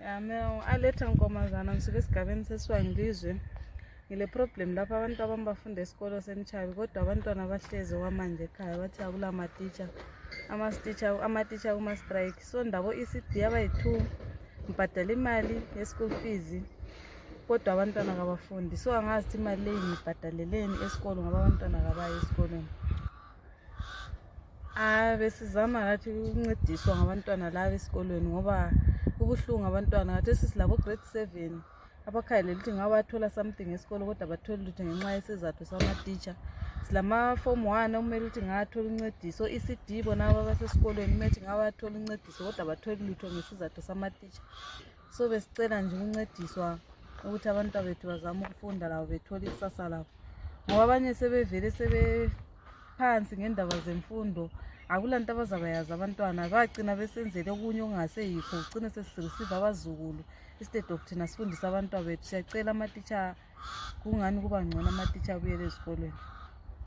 Mina aletha nkomazana ngisuke esigabeni sesiwangilizwe. Ngile problem lapha abantu abambafunda esikolo senchabi kodwa abantwana bahleze kwamanje ekhaya bathi akula ama-teacher kuma strike. So ndabo ECD abayi2 ngibhadala imali ye-school fees kodwa abantwana kabafundi. So angazi imali leyi ngibhadaleleni esikolo ngoba abantwana kabayi esikolweni. Besizama ngathi ukuncediswa ngabantwana laba esikolweni ngoba kubuhlungu abantwana ngathi sisilabo grade 7 abakhalela ukuthi ngabe bathola something esikolo kodwa bathola ukuthi ngenxa yesizathu sama-teacher. Silama form 1 okumele ukuthi ngathola uncediso, ECD bona abasesikolweni kumele ukuthi ngabe bathola uncediso kodwa bathola lutho ngesizathu sama-teacher. So besicela nje ukuncediswa ukuthi abantwana bethu bazama ukufunda labo bethola ikusasa labo ngoba abanye sebevele sebephansi ngendaba zemfundo. Akulanto abazabayazi abantwana bagcina besenzele okunye okungaseyikho ugcine sesireceive abazukulu instead of thina sifundisa abantwana bethu. Siyacela ama-teacher kungani kuba ngcono ama-teacher abuyele ezikolweni.